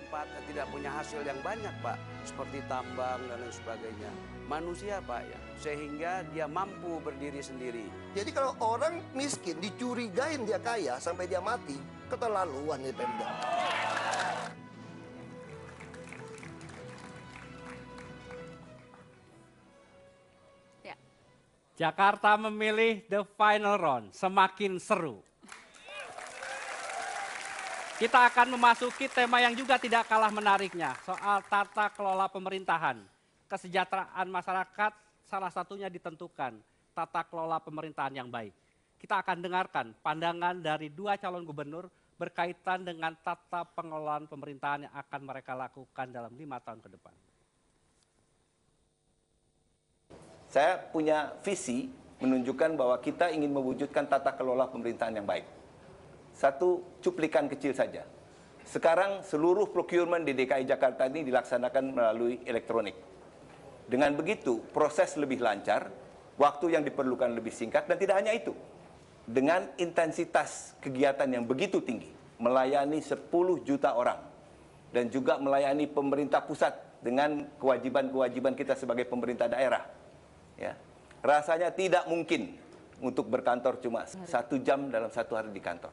tempat tidak punya hasil yang banyak, Pak, seperti tambang dan lain sebagainya. Manusia, Pak, ya, sehingga dia mampu berdiri sendiri. Jadi kalau orang miskin dicurigain dia kaya sampai dia mati, keterlaluan ya Pemda. Jakarta memilih the final round, semakin seru. Kita akan memasuki tema yang juga tidak kalah menariknya, soal tata kelola pemerintahan. Kesejahteraan masyarakat salah satunya ditentukan tata kelola pemerintahan yang baik. Kita akan dengarkan pandangan dari dua calon gubernur berkaitan dengan tata pengelolaan pemerintahan yang akan mereka lakukan dalam 5 tahun ke depan. Saya punya visi menunjukkan bahwa kita ingin mewujudkan tata kelola pemerintahan yang baik. Satu cuplikan kecil saja. Sekarang seluruh procurement di DKI Jakarta ini dilaksanakan melalui elektronik. Dengan begitu, proses lebih lancar, waktu yang diperlukan lebih singkat, dan tidak hanya itu. Dengan intensitas kegiatan yang begitu tinggi, melayani 10 juta orang, dan juga melayani pemerintah pusat dengan kewajiban-kewajiban kita sebagai pemerintah daerah. Ya, rasanya tidak mungkin untuk berkantor cuma 1 jam dalam 1 hari di kantor.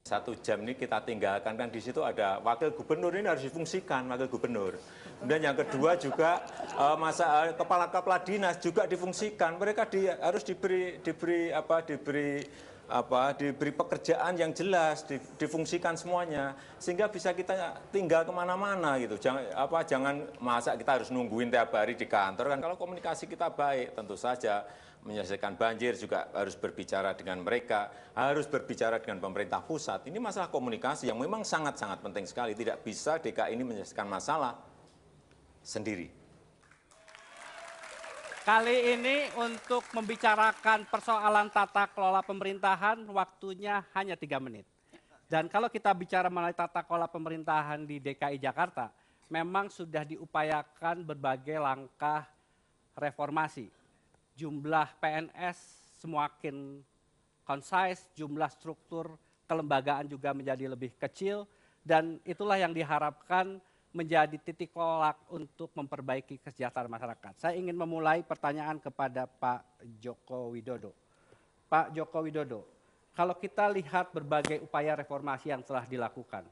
1 jam ini kita tinggalkan, kan di situ ada wakil gubernur, ini harus difungsikan wakil gubernur. Kemudian yang kedua juga kepala dinas juga difungsikan. Mereka harus diberi pekerjaan yang jelas, difungsikan semuanya, sehingga bisa kita tinggal kemana-mana gitu. Jangan masa kita harus nungguin tiap hari di kantor kan. Kalau komunikasi kita baik, tentu saja menyelesaikan banjir juga harus berbicara dengan mereka, harus berbicara dengan pemerintah pusat. Ini masalah komunikasi yang memang sangat-sangat penting sekali. Tidak bisa DKI ini menyelesaikan masalah sendiri. Kali ini untuk membicarakan persoalan tata kelola pemerintahan, waktunya hanya 3 menit. Dan kalau kita bicara mengenai tata kelola pemerintahan di DKI Jakarta, memang sudah diupayakan berbagai langkah reformasi. Jumlah PNS semakin concise, jumlah struktur kelembagaan juga menjadi lebih kecil, dan itulah yang diharapkan menjadi titik tolak untuk memperbaiki kesejahteraan masyarakat. Saya ingin memulai pertanyaan kepada Pak Joko Widodo. Pak Joko Widodo, kalau kita lihat berbagai upaya reformasi yang telah dilakukan,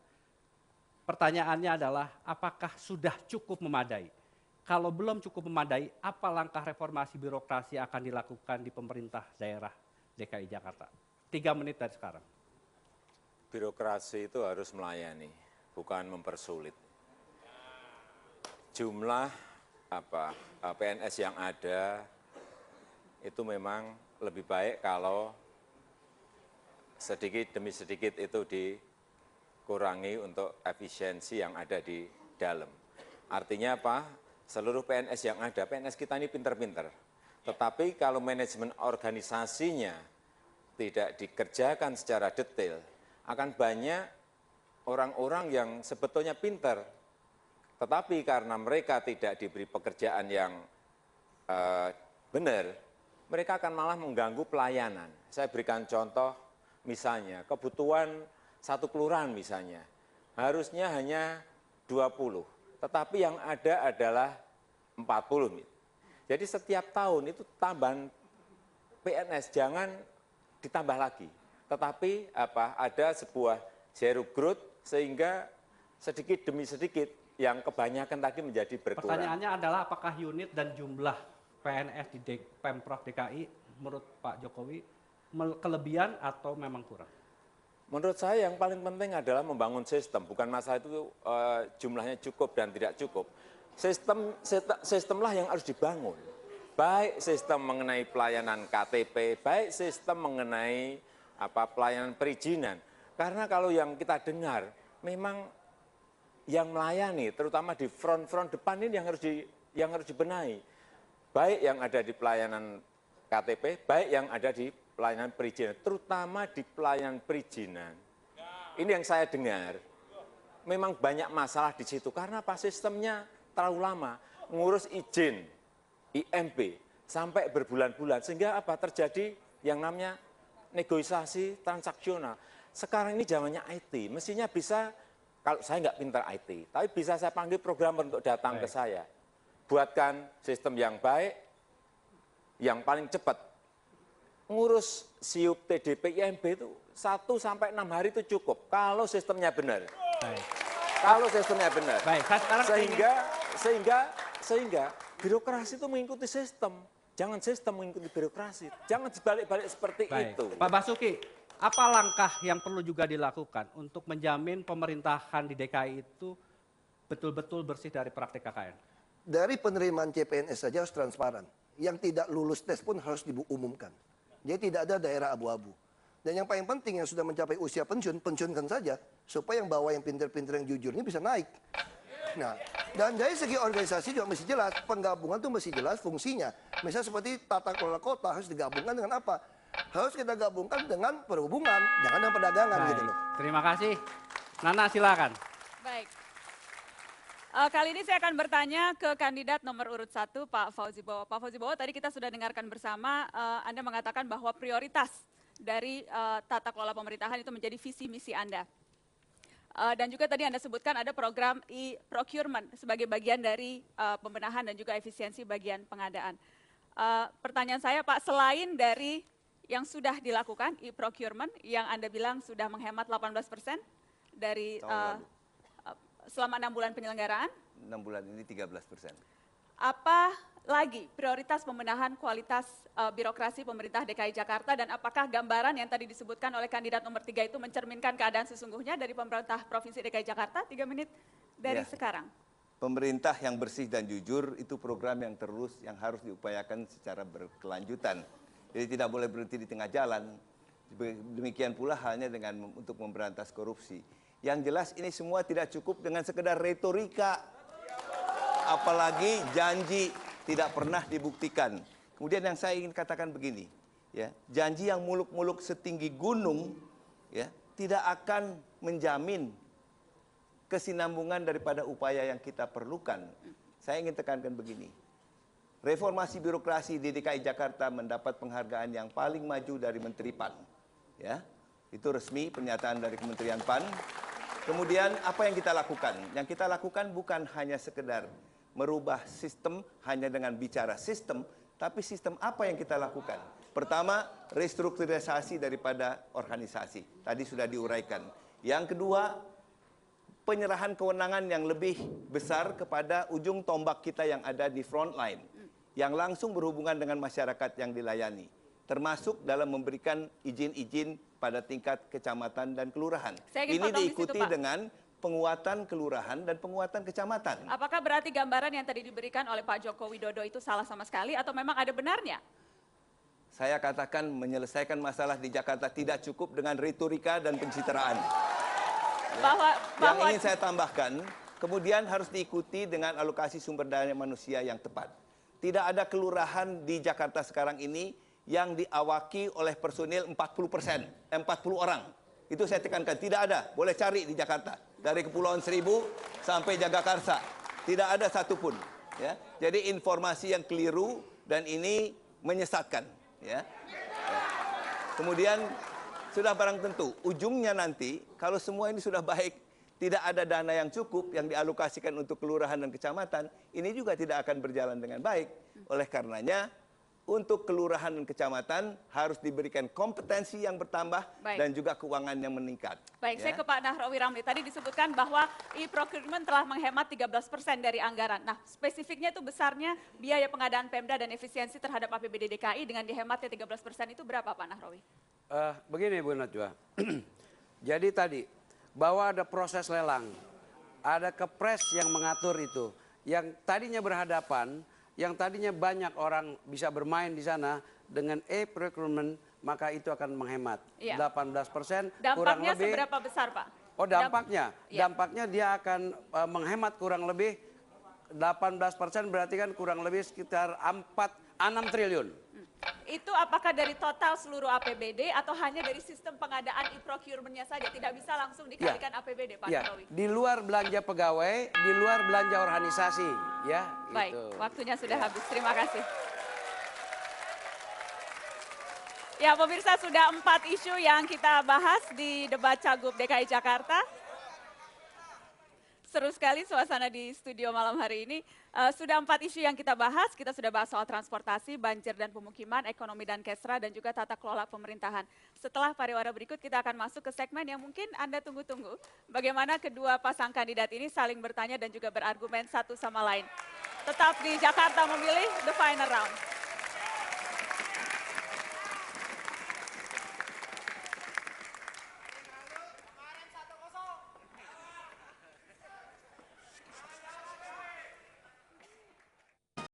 pertanyaannya adalah apakah sudah cukup memadai? Kalau belum cukup memadai, apa langkah reformasi birokrasi yang akan dilakukan di pemerintah daerah DKI Jakarta? 3 menit dari sekarang. Birokrasi itu harus melayani, bukan mempersulit. Jumlah PNS yang ada itu memang lebih baik kalau sedikit demi sedikit itu dikurangi untuk efisiensi yang ada di dalam. Artinya apa? Seluruh PNS yang ada, PNS kita ini pinter-pinter. Tetapi kalau manajemen organisasinya tidak dikerjakan secara detail, akan banyak orang-orang yang sebetulnya pinter, tetapi karena mereka tidak diberi pekerjaan yang benar, mereka akan malah mengganggu pelayanan. Saya berikan contoh, misalnya kebutuhan 1 kelurahan misalnya, harusnya hanya 20, tetapi yang ada adalah 40. Jadi setiap tahun itu tambahan PNS jangan ditambah lagi, tetapi ada sebuah zero growth sehingga sedikit demi sedikit yang kebanyakan tadi menjadi berkurang. Pertanyaannya adalah apakah unit dan jumlah PNS di Pemprov DKI menurut Pak Jokowi kelebihan atau memang kurang? Menurut saya yang paling penting adalah membangun sistem, bukan masalah itu jumlahnya cukup dan tidak cukup. Sistemlah yang harus dibangun. Baik sistem mengenai pelayanan KTP, baik sistem mengenai pelayanan perizinan. Karena kalau yang kita dengar memang yang melayani, terutama di front depan ini yang harus dibenahi. Baik yang ada di pelayanan KTP, baik yang ada di pelayanan perizinan, terutama di pelayanan perizinan. Ini yang saya dengar, memang banyak masalah di situ, karena sistemnya terlalu lama, ngurus izin, IMB, sampai berbulan-bulan, sehingga terjadi yang namanya negosiasi transaksional. Sekarang ini zamannya IT, mestinya bisa kalau saya nggak pintar IT, tapi bisa saya panggil programmer untuk datang ke saya. Buatkan sistem yang baik, yang paling cepat. Ngurus SIUP, TDP, IMB itu 1 sampai 6 hari itu cukup, kalau sistemnya benar. Baik. Kalau sistemnya benar. Baik, saya sekarang Sehingga birokrasi itu mengikuti sistem. Jangan sistem mengikuti birokrasi. Jangan dibalik-balik seperti Baik. itu. Pak Basuki, apa langkah yang perlu juga dilakukan untuk menjamin pemerintahan di DKI itu betul-betul bersih dari praktik KKN? Dari penerimaan CPNS saja harus transparan. Yang tidak lulus tes pun harus diumumkan. Jadi tidak ada daerah abu-abu. Dan yang paling penting yang sudah mencapai usia pensiun, pensiunkan saja. Supaya yang bawah yang pintar-pintar yang jujur ini bisa naik. Nah, dan dari segi organisasi juga mesti jelas. Penggabungan itu mesti jelas fungsinya. Misalnya seperti tata kelola kota harus digabungkan dengan apa? Harus kita gabungkan dengan perhubungan, jangan dengan perdagangan gitu loh. Terima kasih. Nana silakan. Baik. Kali ini saya akan bertanya ke kandidat nomor urut 1, Pak Fauzi Bowo. Pak Fauzi Bowo, tadi kita sudah dengarkan bersama, Anda mengatakan bahwa prioritas dari tata kelola pemerintahan itu menjadi visi misi Anda. Dan juga tadi Anda sebutkan ada program e-procurement sebagai bagian dari pembenahan dan juga efisiensi bagian pengadaan. Pertanyaan saya Pak, selain dari yang sudah dilakukan e-procurement yang Anda bilang sudah menghemat 18% dari selama 6 bulan penyelenggaraan. 6 bulan ini 13%. Apa lagi prioritas pembenahan kualitas birokrasi pemerintah DKI Jakarta dan apakah gambaran yang tadi disebutkan oleh kandidat nomor 3 itu mencerminkan keadaan sesungguhnya dari pemerintah Provinsi DKI Jakarta? 3 menit dari sekarang. Pemerintah yang bersih dan jujur itu program yang terus yang harus diupayakan secara berkelanjutan. Jadi tidak boleh berhenti di tengah jalan. Demikian pula halnya dengan untuk memberantas korupsi. Yang jelas ini semua tidak cukup dengan sekedar retorika. Apalagi janji tidak pernah dibuktikan. Kemudian yang saya ingin katakan begini, ya, janji yang muluk-muluk setinggi gunung, ya, tidak akan menjamin kesinambungan daripada upaya yang kita perlukan. Saya ingin tekankan begini. Reformasi birokrasi di DKI Jakarta mendapat penghargaan yang paling maju dari Menteri PAN. Ya, itu resmi pernyataan dari Kementerian PAN. Kemudian apa yang kita lakukan? Yang kita lakukan bukan hanya sekedar merubah sistem hanya dengan bicara sistem, tapi sistem apa yang kita lakukan? Pertama, restrukturisasi daripada organisasi. Tadi sudah diuraikan. Yang kedua, penyerahan kewenangan yang lebih besar kepada ujung tombak kita yang ada di front line, yang langsung berhubungan dengan masyarakat yang dilayani, termasuk dalam memberikan izin-izin pada tingkat kecamatan dan kelurahan. Ini diikuti dengan penguatan kelurahan dan penguatan kecamatan. Apakah berarti gambaran yang tadi diberikan oleh Pak Joko Widodo itu salah sama sekali atau memang ada benarnya? Saya katakan menyelesaikan masalah di Jakarta tidak cukup dengan retorika dan pencitraan. Yang ingin saya tambahkan, kemudian harus diikuti dengan alokasi sumber daya manusia yang tepat. Tidak ada kelurahan di Jakarta sekarang ini yang diawaki oleh personil 40%, 40 orang. Itu saya tekankan, tidak ada. Boleh cari di Jakarta. Dari Kepulauan Seribu sampai Jagakarsa. Tidak ada satupun. Ya. Jadi informasi yang keliru dan ini menyesatkan. Ya. Kemudian sudah barang tentu, ujungnya nanti kalau semua ini sudah baik, tidak ada dana yang cukup yang dialokasikan untuk kelurahan dan kecamatan, ini juga tidak akan berjalan dengan baik. Oleh karenanya, untuk kelurahan dan kecamatan harus diberikan kompetensi yang bertambah dan juga keuangan yang meningkat. Baik, ya. saya ke Pak Nahrawi Ramli. Tadi disebutkan bahwa e-procurement telah menghemat 13% dari anggaran. Nah, spesifiknya itu besarnya biaya pengadaan Pemda dan efisiensi terhadap APBD DKI dengan dihematnya 13% itu berapa Pak Nahrawi? Begini Bu Najwa, jadi tadi bahwa ada proses lelang, ada kepres yang mengatur itu, yang tadinya berhadapan, yang tadinya banyak orang bisa bermain di sana dengan e-procurement, maka itu akan menghemat 18%. Dampaknya kurang lebih, seberapa besar Pak? Oh dampaknya, dampaknya dia akan menghemat kurang lebih 18%, berarti kan kurang lebih sekitar 6 triliun. Itu apakah dari total seluruh APBD atau hanya dari sistem pengadaan e-procurement-nya saja? Tidak bisa langsung dikalikan APBD Pak Nahrawi? Di luar belanja pegawai, di luar belanja organisasi. Ya, baik, gitu. waktunya sudah habis. Terima kasih. Ya pemirsa, sudah 4 isu yang kita bahas di debat Cagup DKI Jakarta. seru sekali suasana di studio malam hari ini. Sudah 4 isu yang kita bahas sudah bahas soal transportasi, banjir dan pemukiman, ekonomi dan kesra, dan juga tata kelola pemerintahan. Setelah pariwara berikut kita akan masuk ke segmen yang mungkin Anda tunggu-tunggu. Bagaimana kedua pasang kandidat ini saling bertanya dan juga berargumen satu sama lain. Tetap di Jakarta Memilih, The Final Round.